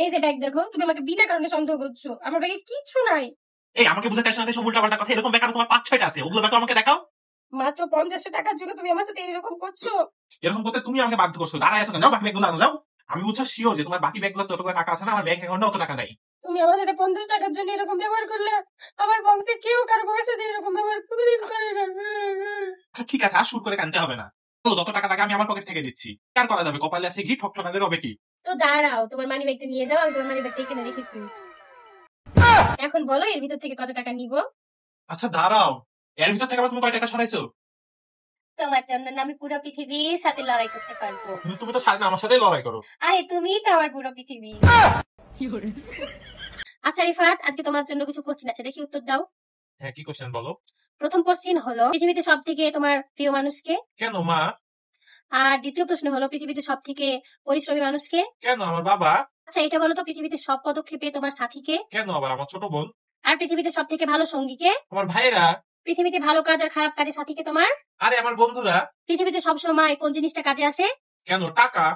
এই যে ব্যাগ দেখো, তুমি আমাকে বিনা কারণে সন্দেহ করছো। আমার ব্যাগে কিচ্ছু নাই। এই আমাকে বুঝাতে আসলে না, সব উল্টাপাল্টা কথা। এরকম ব্যাগ তোমার 5-6টা আছে, ওগুলো ব্যাগ আমাকে দেখাও। মাত্র 50 টাকার জন্য তুমি আমার সাথে এরকম করছো? এরকম করতে তুমি আমাকে বাধ্য করছো। দাঁড়ায় আছো কেন? যাও বাকি ব্যাগগুলো আনো, যাও। আমি বুঝছো শিওর যে তোমার বাকি ব্যাগগুলো যতগুলো টাকা আছে না, আমার ব্যাংক অ্যাকাউন্টে অত টাকা নাই। তুমি আমার সাথে 50 টাকার জন্য এরকম ব্যবহার করলে, আমার বংশে কেউ কারো বউয়ের সাথে এরকম ব্যবহার কোনোদিন করে না। আচ্ছা ঠিক আছে, আর সুর করে কানতে হবে না। বলো, যত টাকা লাগে আমি আমার পকেট থেকে দিচ্ছি। কার করা যাবে? কপালে আছে ঘি, ঠকঠকাদের হবে কি? তো দাঁড়াও, তোমার মানি ব্যাগটা নিয়ে যাও, আমি তোমার মানি ব্যাগটা এখানে রেখেছি। এখন বলো এর ভিতর থেকে কত টাকা নিব? আচ্ছা দাঁড়াও, এর ভিতর থেকে আবার তুমি কয় টাকা সরাইছো? তোমার জন্য না আমি পুরো পৃথিবীর সাথে লড়াই করতে পারবো। তুমি তো সারাদিন আমার সাথেই লড়াই করো। আরে তুমিই তো আমার পুরো পৃথিবী। আচ্ছা রিফাত, আজকে তোমার জন্য কিছু কোশ্চেন আছে, দেখি উত্তর দাও। হ্যাঁ, কি কোশ্চেন বলো? প্রথম কোশ্চেন হলো, পৃথিবীতে সব থেকে তোমার প্রিয় মানুষকে? কেন মা? আর দ্বিতীয় প্রশ্ন হলো, পৃথিবীতে সব থেকে পরিশ্রমী মানুষকে? কেন আমার বাবা? আচ্ছা এটা বলো তো, পৃথিবীতে সব পদক্ষেপে তোমার সাথীকে? কেন আবার আমার ছোট বোন? আর পৃথিবীতে সব থেকে ভালো সঙ্গীকে? আমার ভাইয়েরা। পৃথিবীতে ভালো কাজ আর খারাপ কাজে সাথীকে তোমার? আরে আমার বন্ধুরা। পৃথিবীতে সবসময় কোন জিনিসটা কাজে আসে? কেন? টাকা।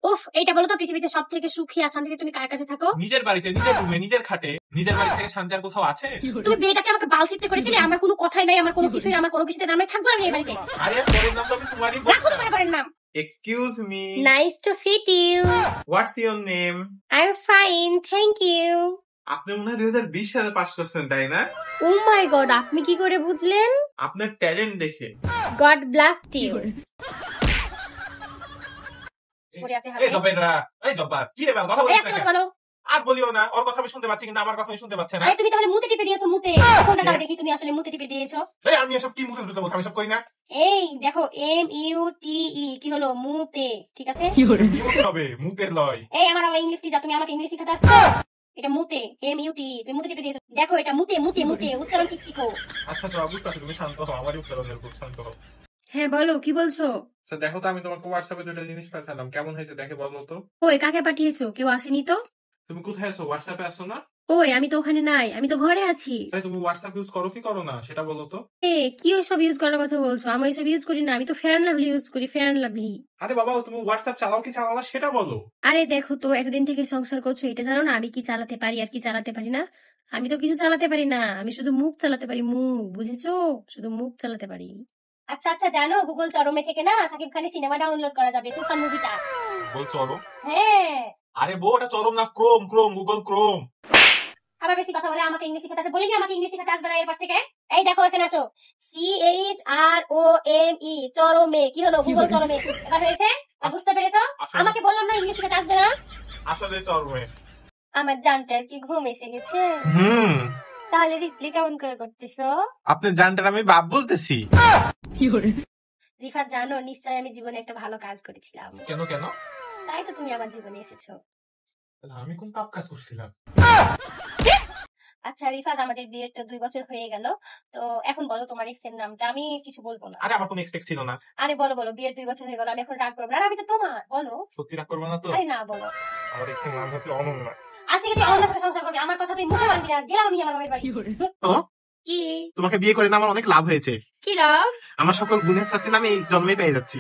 উফ, এইটা বলো তো, পৃথিবীতে সব থেকে সুখী আর শান্তিতে তুমি কার কাছে থাকো? নিজের বাড়িতে, নিজের রুমে, নিজের খাটে। নিজের বাড়ি থেকে শান্তি আর কোথাও আছে? তুমি বিয়েটাকে আমাকে বালচিতে করেছিলে, আমার কোনো কথাই নাই, আমার কোনো কিছুই না, আমার কোনো কিছুতে নামে থাকবো না এই বাড়িতে। আরে পরের নাম তো আমি তোমারই রাখো তোমার পরের নাম। Excuse me. Nice to meet you. What's your name? I am fine, thank you. আপনি মনে হয় 2020 সালে পাস করছেন, তাই না? ও মাই গড, আপনি কি করে বুঝলেন? আপনার ট্যালেন্ট দেখে। God bless you. এই জব্বাররা, এই জব্বার, কি রে বাল, কথা বলিস না কেন? বলো। আর বলিও না, ওর কথা আমি শুনতে পাচ্ছি কিন্তু আমার কথা আমি শুনতে পাচ্ছি না। আরে তুমি তাহলে মুতে টিপে দিয়েছো, মুতে। ফোনটা দাও দেখি, তুমি আসলে মুতে টিপে দিয়েছো। এই আমি এসব কি মুখে দুটো বলছি, আমি সব করি না। এই দেখো, MUTE কি হলো? মুতে, ঠিক আছে? কি হবে? মুতের লয়। এই আমার ইংলিশ টিচার, তুমি আমাকে ইংলিশ শিখাতে আসছো? এটা মুতে, MUTE, তুমি মুতে টিপে দিয়েছো। দেখো এটা মুতে, মুতে, মুতে, উচ্চারণ ঠিক শিখো। আচ্ছা আচ্ছা, বুঝতে পারছি, তুমি শান্ত হও, আমারই উচ্চারণের খুব শান্ত হও। হ্যাঁ বলো, কি বলছো? আচ্ছা দেখো তো, আমি তোমাকে হোয়াটসঅ্যাপে দুটো জিনিস পাঠালাম, কেমন হয়েছে দেখে বলো তো। ওই কাকে পাঠিয়েছো? কেউ আসেনি তো। তুমি কোথায় আছো? হোয়াটসঅ্যাপে আসো না? ওই আমি তো ওখানে নাই, আমি তো ঘরে আছি। আরে তুমি হোয়াটসঅ্যাপ ইউজ করো কি করো না সেটা বলো তো। কি ওইসব ইউজ করার কথা বলছো? আমি ওইসব ইউজ করি না, আমি তো ফেয়ার অ্যান্ড লাভলি ইউজ করি, ফেয়ার অ্যান্ড লাভলি। আরে বাবা, তুমি হোয়াটসঅ্যাপ চালাও কি চালাও না সেটা বলো। আরে দেখো তো, এতদিন থেকে সংসার করছো, এটা জানো না আমি কি চালাতে পারি আর কি চালাতে পারি না? আমি তো কিছু চালাতে পারি না, আমি শুধু মুখ চালাতে পারি, মুখ, বুঝেছো? শুধু মুখ চালাতে পারি। আচ্ছা আচ্ছা, জানো গুগল চরমে থেকে না সাকিব খানের সিনেমা ডাউনলোড করা যাবে, তুফান মুভিটা। বল চরম? হ্যাঁ। আরে বউ, ওটা চরম না, ক্রোম, ক্রোম, গুগল ক্রোম। আবার বেশি কথা বলে আমাকে ইংলিশ শিখাতে আসে, বলিনি আমাকে ইংলিশ শিখাতে আসবে না এরপর থেকে। এই দেখো এখানে আসো, CHROME, চরমে কি হলো? গুগল চরমে। এবার হয়েছে? বুঝতে পেরেছো? আমাকে বললাম না ইংলিশ শিখাতে আসবে না। আসলে চরমে। আমার জানটার কি ঘুম এসে গেছে? তাহলে রিপ্লি কেমন করে করতেছো? আপনার জানটার আমি বাপ বলতেছি। রিফাত জানো, নিশ্চয় আমি জীবনে একটা ভালো কাজ করেছিলাম। কেন কেন? তাই তো তুমি আমার জীবনে এসেছো। আমি কোন পাপ কাজ করছিলাম? আচ্ছা রিফাত, আমাদের বিয়ের তো 2 বছর হয়ে গেল, তো এখন বলো তোমার এক্স এর নামটা। আমি কিছু বলবো না। আরে আমার কোনো এক্সপেক্ট ছিল না। আরে বলো বলো, বিয়ের 2 বছর হয়ে গেল, আমি এখন রাগ করবো না। আর আমি তো তোমার, বলো। সত্যি রাগ করবো না তো? আরে না, বলো। আমার এক্স এর নাম হচ্ছে অনন্যা। আজ থেকে তুই অন্যের সাথে সংসার করবি, আমার কথা তুই মুখে মানবি না। গেলাম আমি আমার মায়ের বাড়ি। কি? তোমাকে বিয়ে করে না আমার অনেক লাভ হয়েছে। কি লাভ? আমার সকল গুণের শাস্তি না আমি এই জন্মে পেয়ে যাচ্ছি।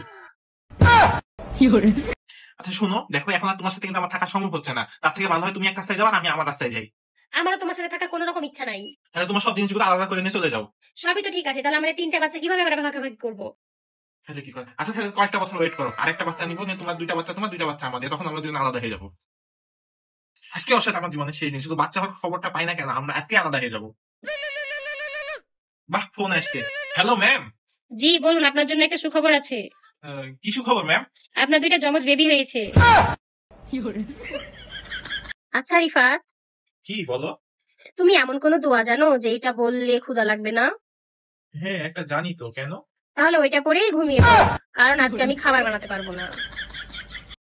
আচ্ছা শোনো, দেখো এখন আর তোমার সাথে কিন্তু আমার থাকা সম্ভব হচ্ছে না। তার থেকে ভালো হয় তুমি এক রাস্তায় যাও আর আমি আমার রাস্তায় যাই। আমারও তোমার সাথে থাকার কোনো রকম ইচ্ছা নাই। তাহলে তোমার সব জিনিসগুলো আলাদা করে নিয়ে চলে যাও। সবই তো ঠিক আছে, তাহলে আমাদের 3টা বাচ্চা কিভাবে আমরা ভাগাভাগি করবো? তাহলে কি করে? আচ্ছা তাহলে কয়েকটা বছর ওয়েট করো, আরেকটা বাচ্চা নিবো, নিয়ে তোমার 2টা বাচ্চা, তোমার 2টা বাচ্চা আমাদের, তখন আমরা দুজন আলাদা হয়ে যাবো। আজকে ওর সাথে আমার জীবনের শেষ দিন, শুধু বাচ্চা হওয়ার খবরটা পাই না কেন, আমরা আজকে আলাদা হয়ে যাবো। বাহ, ফোন আসছে। Hello ma'am. জি বলুন, আপনার জন্য একটা সুখবর আছে। কি সুখবর ম্যাম? আপনার 2টা যমজ বেবি হয়েছে। আচ্ছা রিফাত, কি বলো? তুমি এমন কোনো দোয়া জানো যে এটা বললে ক্ষুধা লাগবে না? হ্যাঁ একটা জানি তো, কেন? তাহলে ওইটা পরেই ঘুমিয়ে পড়ো, কারণ আজকে আমি খাবার বানাতে পারবো না।